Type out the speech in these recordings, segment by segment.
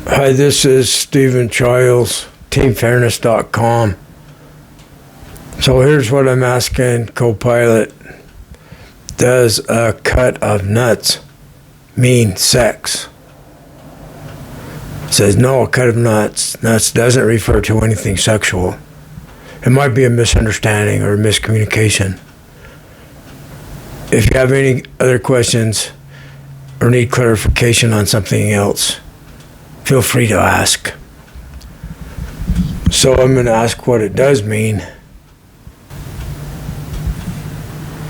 Hi, this is Stephen Childs, TeamFairness.com. So here's what I'm asking Copilot. Does a cut of nuts mean sex? It says no, a cut of nuts. Nuts doesn't refer to anything sexual. It might be a misunderstanding or a miscommunication. If you have any other questions or need clarification on something else, feel free to ask. So I'm going to ask what it does mean.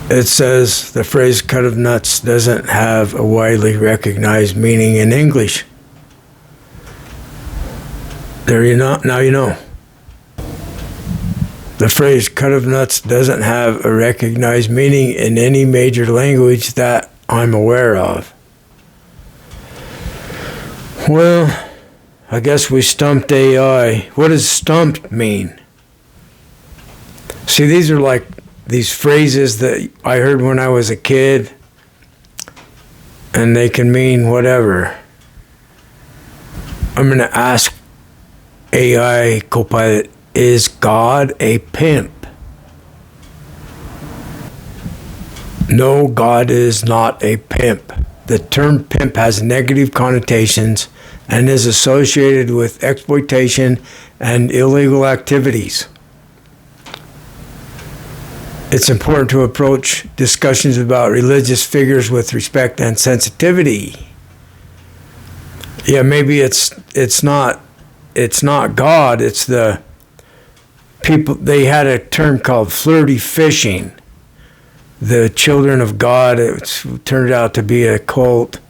It says the phrase cut of nuts doesn't have a widely recognized meaning in English. There you know, now you know. The phrase cut of nuts doesn't have a recognized meaning in any major language that I'm aware of. Well, I guess we stumped AI. What does stumped mean? See, these are like these phrases that I heard when I was a kid, and they can mean whatever. I'm going to ask AI Copilot, is God a pimp? No, God is not a pimp. The term pimp has negative connotations and is associated with exploitation and illegal activities. It's important to approach discussions about religious figures with respect and sensitivity. Yeah, maybe it's not God, it's the people. They had a term called flirty fishing. The children of God, it turned out to be a cult,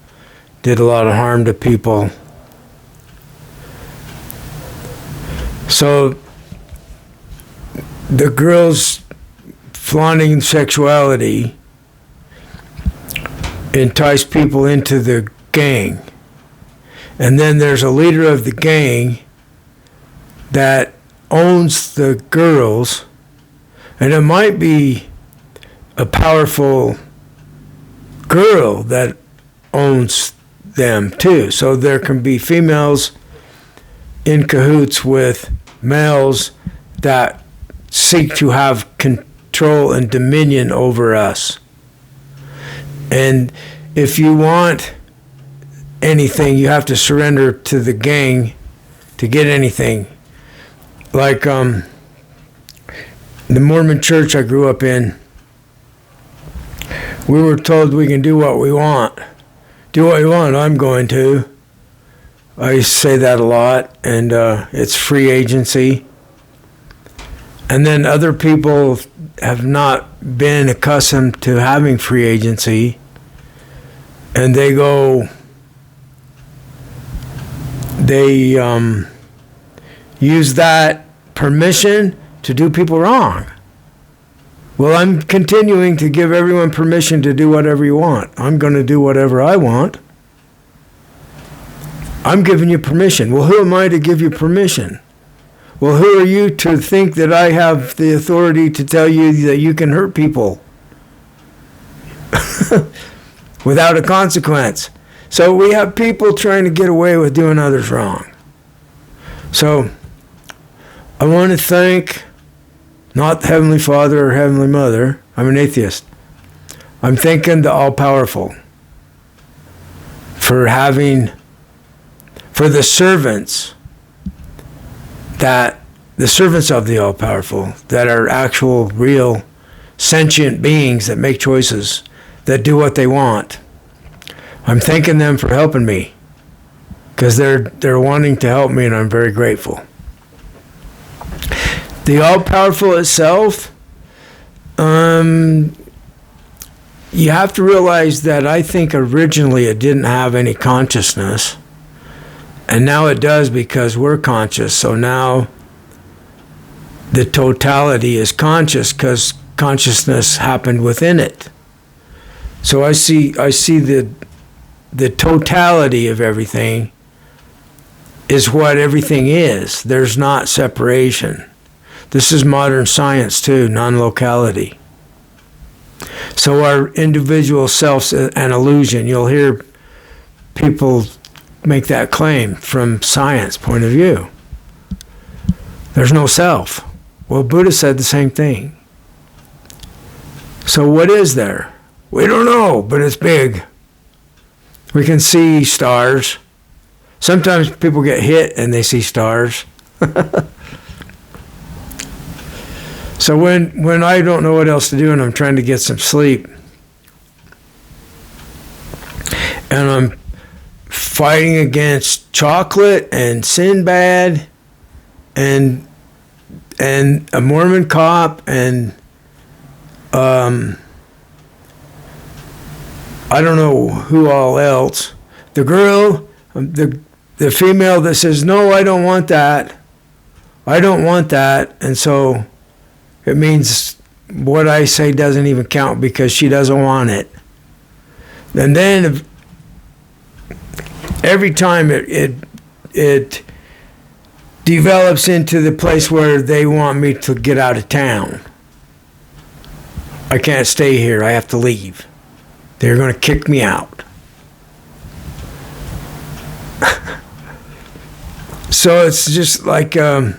did a lot of harm to people. So the girls flaunting sexuality entice people into the gang. And then there's a leader of the gang that owns the girls, and it might be a powerful girl that owns them too. So there can be females in cahoots with males that seek to have control and dominion over us. And if you want anything, you have to surrender to the gang to get anything. Like the Mormon church I grew up in, we were told we can do what we want. Do what you want, I'm going to. I say that a lot, and it's free agency. And then other people have not been accustomed to having free agency, and they use that permission to do people wrong. Well, I'm continuing to give everyone permission to do whatever you want. I'm going to do whatever I want. I'm giving you permission. Well, who am I to give you permission? Well, who are you to think that I have the authority to tell you that you can hurt people without a consequence? So we have people trying to get away with doing others wrong. So I want to thank not the Heavenly Father or Heavenly Mother. I'm an atheist. I'm thanking the All-Powerful for the servants of the All-Powerful that are actual, real, sentient beings that make choices, that do what they want. I'm thanking them for helping me because they're wanting to help me, and I'm very grateful. The All-Powerful itself, you have to realize that I think originally it didn't have any consciousness, and now it does because we're conscious. So now the totality is conscious because consciousness happened within it. So I see the totality of everything is what everything is. There's not separation. This is modern science too, non-locality. So our individual self's an illusion. You'll hear people make that claim from science point of view. There's no self. Well, Buddha said the same thing. So what is there? We don't know, but it's big. We can see stars. Sometimes people get hit and they see stars. So when I don't know what else to do and I'm trying to get some sleep, and I'm fighting against chocolate and Sinbad and a Mormon cop and I don't know who all else. The girl, the female that says, no, I don't want that. I don't want that. And so it means what I say doesn't even count because she doesn't want it. And then every time it develops into the place where they want me to get out of town. I can't stay here. I have to leave. They're going to kick me out. So it's just like a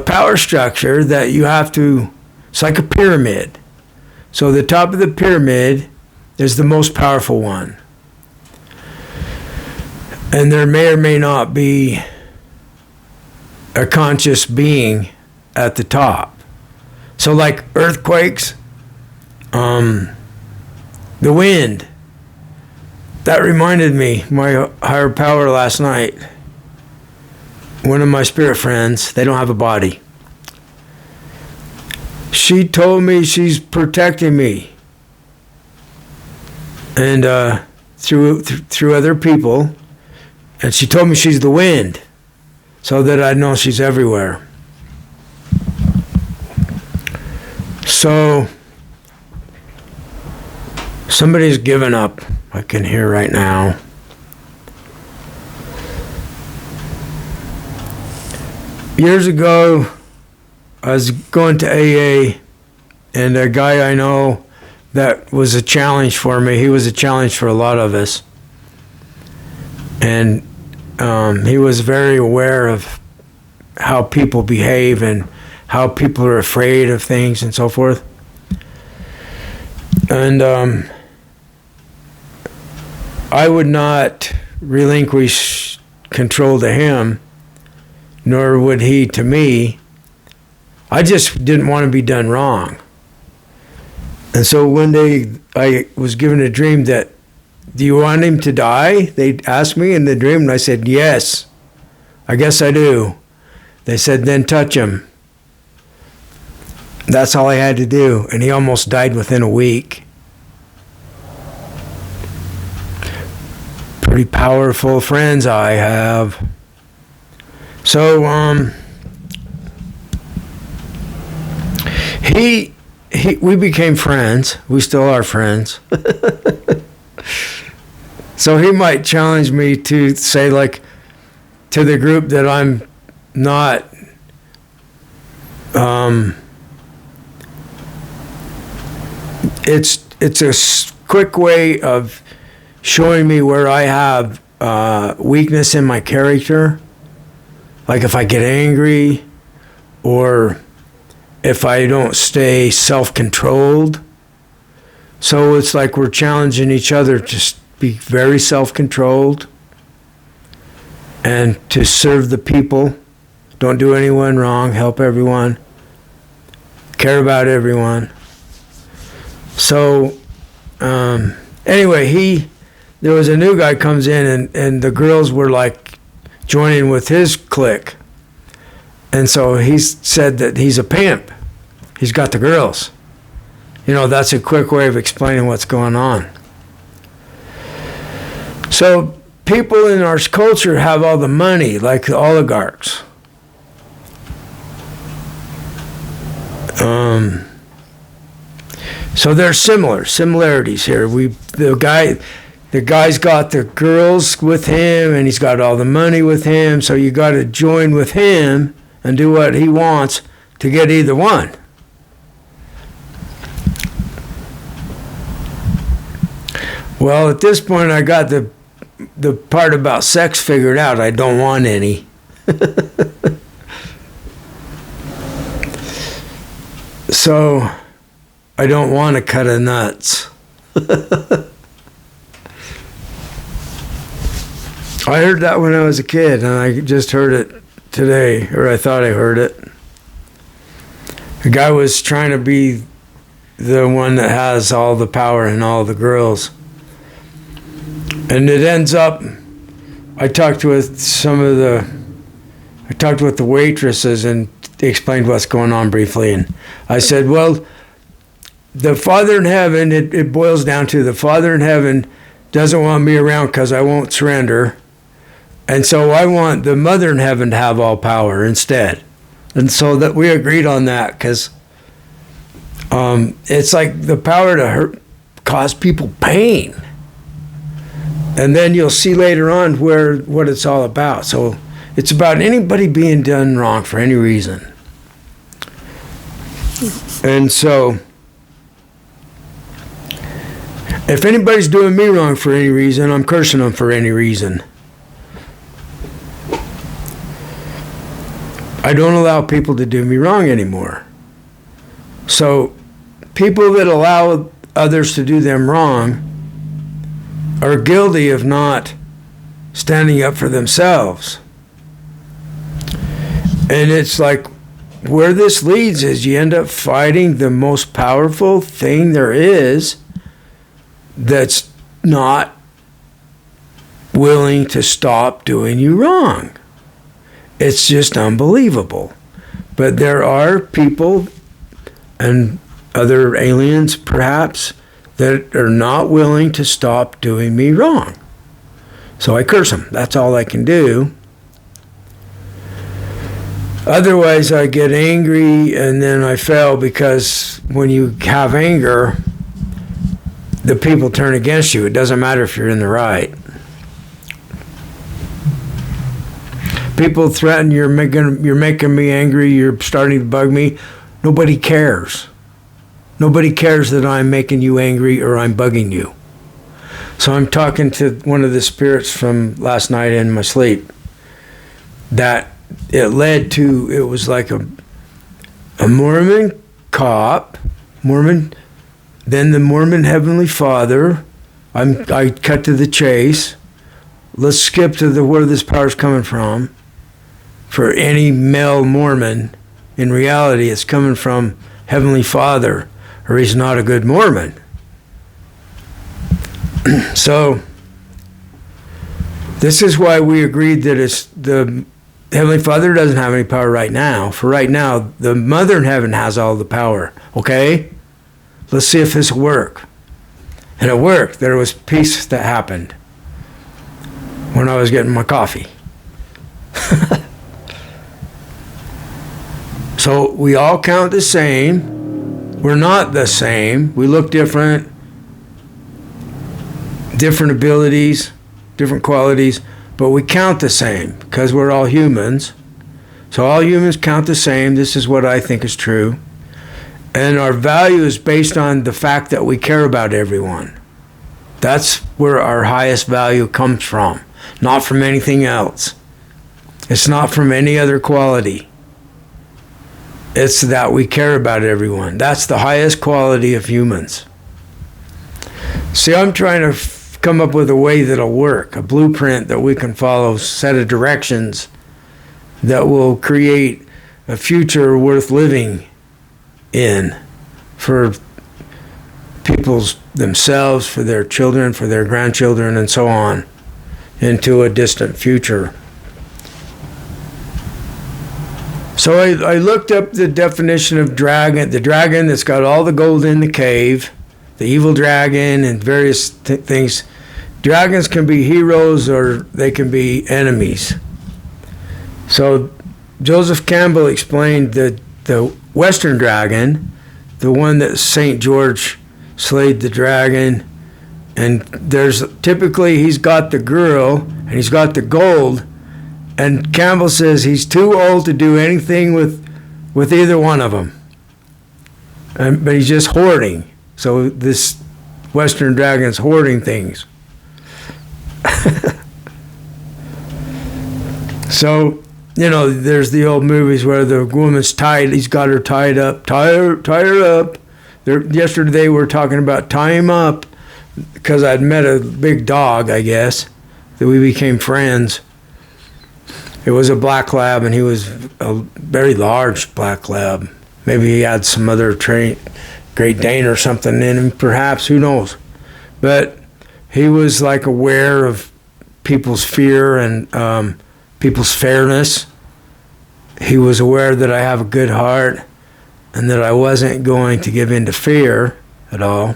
power structure that you have to, it's like a pyramid. So the top of the pyramid is the most powerful one. And there may or may not be a conscious being at the top. So like earthquakes, the wind, that reminded me, my higher power last night, one of my spirit friends, they don't have a body. She told me she's protecting me. And through other people, and she told me she's the wind, so that I know she's everywhere. So somebody's given up, I can hear right now. Years ago, I was going to AA, and a guy I know that was a challenge for me. He was a challenge for a lot of us. And he was very aware of how people behave and how people are afraid of things and so forth. And I would not relinquish control to him, nor would he to me. I just didn't want to be done wrong. And so one day I was given a dream that, do you want him to die? They asked me in the dream, and I said, yes, I guess I do. They said, then touch him. That's all I had to do, and he almost died within a week. Pretty powerful friends I have. So, we became friends. We still are friends. So he might challenge me to say, like, to the group that I'm not it's a quick way of showing me where I have weakness in my character. Like if I get angry, or if I don't stay self-controlled. So it's like we're challenging each other to be very self-controlled and to serve the people. Don't do anyone wrong, help everyone, care about everyone. So anyway, there was a new guy comes in, and the girls were like joining with his clique. And so he said that he's a pimp. He's got the girls. You know, that's a quick way of explaining what's going on. So people in our culture have all the money, like the oligarchs. So there's similarities here. The guy's got the girls with him, and he's got all the money with him. So you got to join with him and do what he wants to get either one. Well, at this point, I got the the part about sex figured out. I don't want any. So I don't want to cut a nuts. I heard that when I was a kid, and I just heard it today, or I thought I heard it. The guy was trying to be the one that has all the power and all the girls. And it ends up, I talked with the waitresses, and they explained what's going on briefly. And I said, well, the Father in heaven, it boils down to the Father in heaven doesn't want me around because I won't surrender. And so I want the Mother in heaven to have all power instead. And so that we agreed on that, because it's like the power to cause people pain. And then you'll see later on what it's all about. So it's about anybody being done wrong for any reason. And so if anybody's doing me wrong for any reason, I'm cursing them for any reason. I don't allow people to do me wrong anymore. So people that allow others to do them wrong are guilty of not standing up for themselves. And it's like, where this leads is you end up fighting the most powerful thing there is that's not willing to stop doing you wrong. It's just unbelievable. But there are people, and other aliens perhaps, that are not willing to stop doing me wrong. So I curse them. That's all I can do. Otherwise, I get angry and then I fail, because when you have anger, the people turn against you. It doesn't matter if you're in the right. People threaten, you're making me angry, you're starting to bug me. Nobody cares. Nobody cares that I'm making you angry or I'm bugging you. So I'm talking to one of the spirits from last night in my sleep, that it was like a Mormon cop, then the Mormon Heavenly Father. I cut to the chase. Let's skip to where this power's coming from. For any male Mormon, in reality, it's coming from Heavenly Father, or he's not a good Mormon. So, this is why we agreed that it's the Heavenly Father doesn't have any power right now. For right now, the Mother in heaven has all the power. Okay? Let's see if this will work. And it worked. There was peace that happened when I was getting my coffee. So we all count the same. We're not the same. We look different. Different abilities, different qualities, but we count the same because we're all humans. So all humans count the same. This is what I think is true. And our value is based on the fact that we care about everyone. That's where our highest value comes from, not from anything else. It's not from any other quality. It's that we care about everyone. That's the highest quality of humans. See, I'm trying to come up with a way that'll work, a blueprint that we can follow, a set of directions that will create a future worth living in for people's themselves, for their children, for their grandchildren, and so on, into a distant future. So I looked up the definition of dragon, the dragon that's got all the gold in the cave, the evil dragon, and various things. Dragons can be heroes or they can be enemies. So Joseph Campbell explained that the Western dragon, the one that St. George slayed the dragon, and there's typically he's got the girl and he's got the gold, and Campbell says he's too old to do anything with either one of them. But he's just hoarding. So this Western dragon's hoarding things. So, there's the old movies where the woman's tied. He's got her tied up. Tie her up. Yesterday they were talking about tie him up because I'd met a big dog, I guess, that we became friends. It was a black lab, and he was a very large black lab. Maybe he had some other Great Dane or something in him, perhaps, who knows. But he was like aware of people's fear and people's fairness. He was aware that I have a good heart and that I wasn't going to give in to fear at all.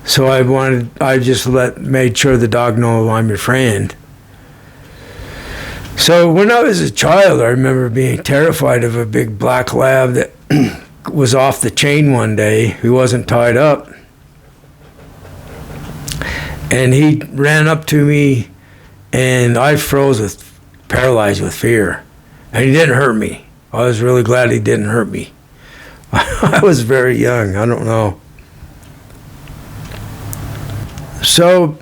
So I just made sure the dog know I'm your friend. So when I was a child, I remember being terrified of a big black lab that was off the chain one day. He wasn't tied up. And he ran up to me, and I froze paralyzed with fear. And he didn't hurt me. I was really glad he didn't hurt me. I was very young. I don't know. So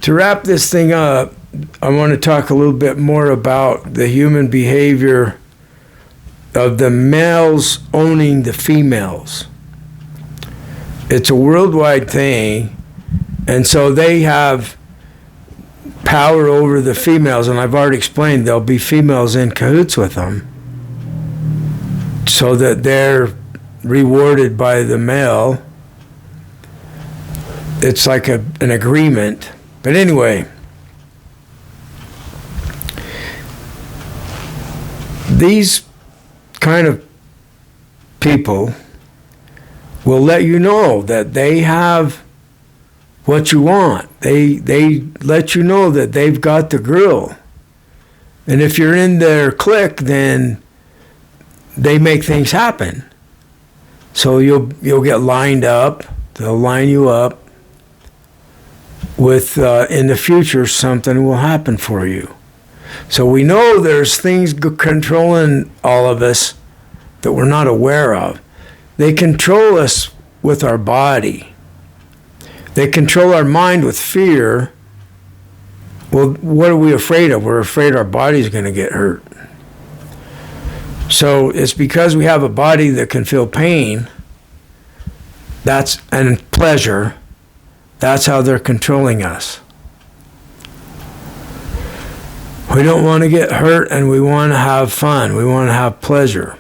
to wrap this thing up, I want to talk a little bit more about the human behavior of the males owning the females. It's a worldwide thing, and so they have power over the females, and I've already explained there'll be females in cahoots with them so that they're rewarded by the male. It's like an agreement. But anyway, these kind of people will let you know that they have what you want. They let you know that they've got the girl. And if you're in their clique, then they make things happen. So you'll get lined up. They'll line you up with in the future something will happen for you. So we know there's things controlling all of us that we're not aware of. They control us with our body. They control our mind with fear. Well, what are we afraid of? We're afraid our body's going to get hurt. So it's because we have a body that can feel pain, and pleasure. That's how they're controlling us. We don't want to get hurt, and we want to have fun. We want to have pleasure.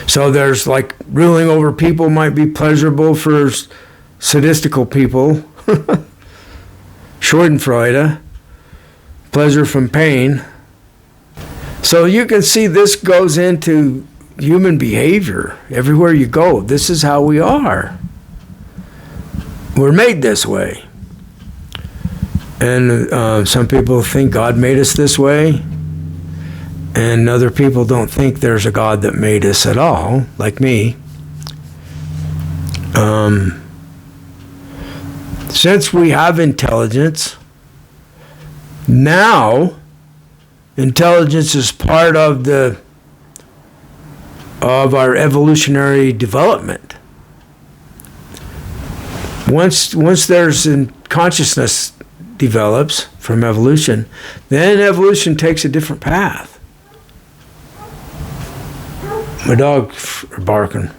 So there's like ruling over people might be pleasurable for sadistical people. Schadenfreude, pleasure from pain. So you can see this goes into human behavior everywhere you go. This is how we are. We're made this way. And some people think God made us this way. And other people don't think there's a God that made us at all, like me. Since we have intelligence, now intelligence is part of our evolutionary development. Once there's consciousness develops from evolution, then evolution takes a different path. My dogs are barking.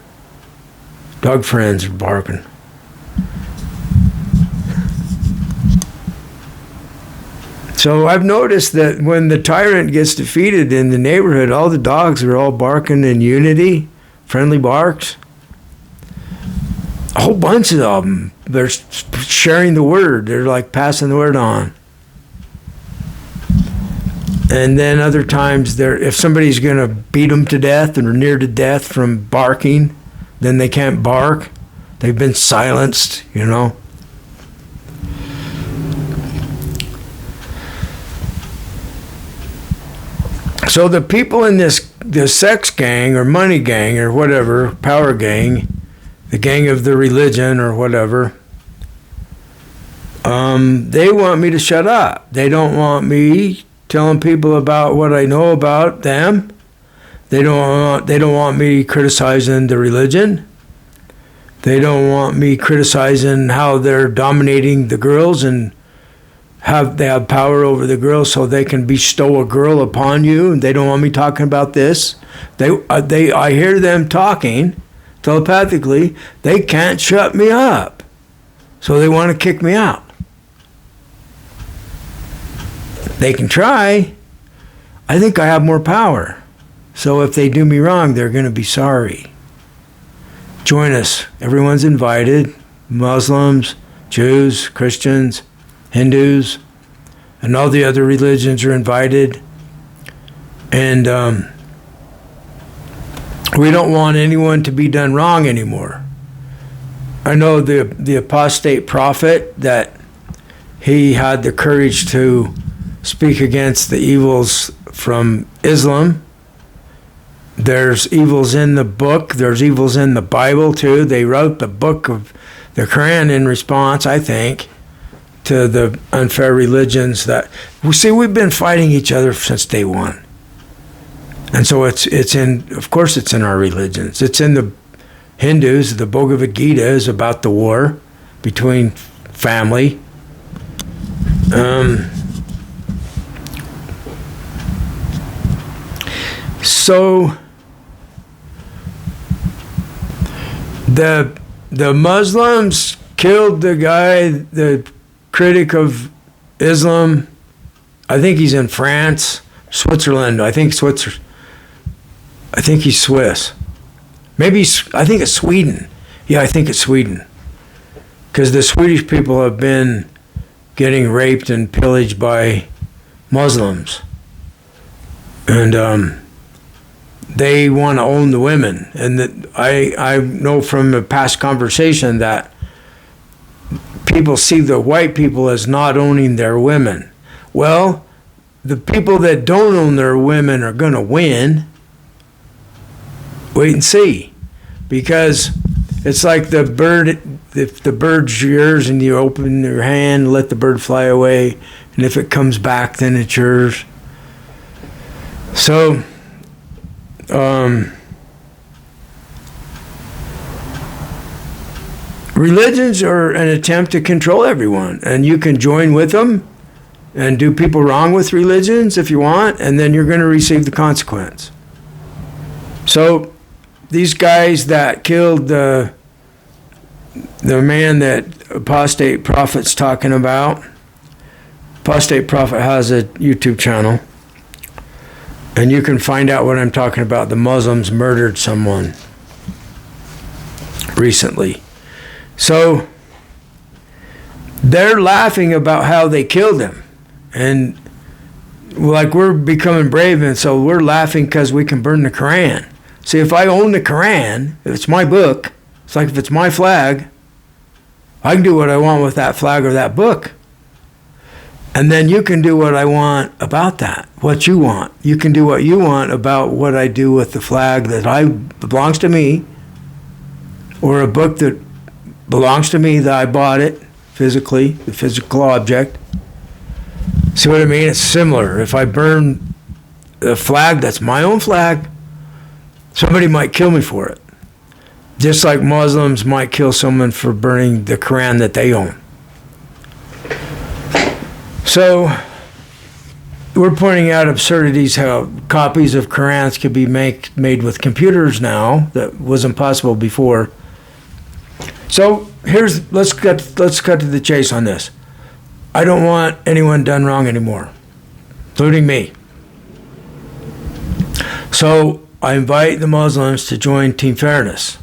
Dog friends are barking. So I've noticed that when the tyrant gets defeated in the neighborhood, all the dogs are all barking in unity, friendly barks. A whole bunch of them. They're sharing the word. They're like passing the word on. And then other times, if somebody's going to beat them to death or near to death from barking, then they can't bark. They've been silenced, So the people in this sex gang or money gang or whatever, power gang, the gang of the religion or whatever, they want me to shut up. They don't want me telling people about what I know about them. They don't want me criticizing the religion. They don't want me criticizing how they're dominating the girls and they have power over the girls, so they can bestow a girl upon you, and they don't want me talking about this. I hear them talking telepathically. They can't shut me up, so they want to kick me out. They can try. I think I have more power, so if they do me wrong, they're going to be sorry. Join us. Everyone's invited. Muslims, Jews, Christians, Hindus, and all the other religions are invited. And we don't want anyone to be done wrong anymore. I know the apostate prophet, that he had the courage to speak against the evils from Islam. There's evils in the book. There's evils in the Bible too. They wrote the book of the Quran in response, I think, to the unfair religions that we've been fighting each other since day one. And so it's in, of course it's in our religions. It's in the Hindus. The Bhagavad Gita is about the war between family. So the Muslims killed the guy, the critic of Islam. I think he's in France, Switzerland. I think he's Swiss. I think it's Sweden. Yeah, I think it's Sweden. Because the Swedish people have been getting raped and pillaged by Muslims. And they want to own the women. And I know from a past conversation that people see the white people as not owning their women. Well, the people that don't own their women are going to win. Wait and see. Because it's like the bird, if the bird's yours and you open your hand, let the bird fly away, and if it comes back, then it's yours. So, religions are an attempt to control everyone, and you can join with them and do people wrong with religions if you want, and then you're going to receive the consequence. So these guys that killed the man that apostate prophet's talking about, apostate prophet has a YouTube channel, and you can find out what I'm talking about. The Muslims murdered someone recently. So they're laughing about how they killed him. And like we're becoming brave, and so we're laughing because we can burn the Quran. See, if I own the Quran, if it's my book, it's like if it's my flag, I can do what I want with that flag or that book. And then you can do what I want about that, what you want. You can do what you want about what I do with the flag that belongs to me, or a book that belongs to me that I bought it physically, the physical object. See what I mean? It's similar. If I burn a flag that's my own flag, somebody might kill me for it. Just like Muslims might kill someone for burning the Quran that they own. So we're pointing out absurdities, how copies of Qurans could be made with computers now that wasn't possible before. So let's cut to the chase on this. I don't want anyone done wrong anymore, including me. So I invite the Muslims to join Team Fairness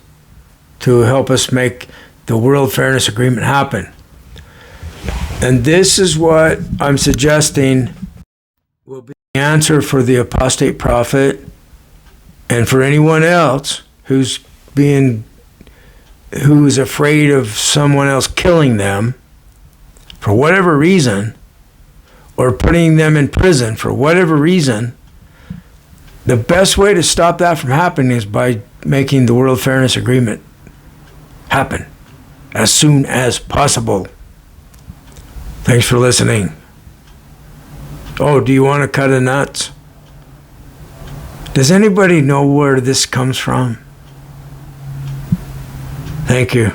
to help us make the World Fairness Agreement happen. And this is what I'm suggesting will be the answer for the apostate prophet and for anyone else who's afraid of someone else killing them for whatever reason, or putting them in prison for whatever reason. The best way to stop that from happening is by making the World Fairness Agreement happen as soon as possible. Thanks for listening. Oh, do you want to cut a nuts? Does anybody know where this comes from? Thank you.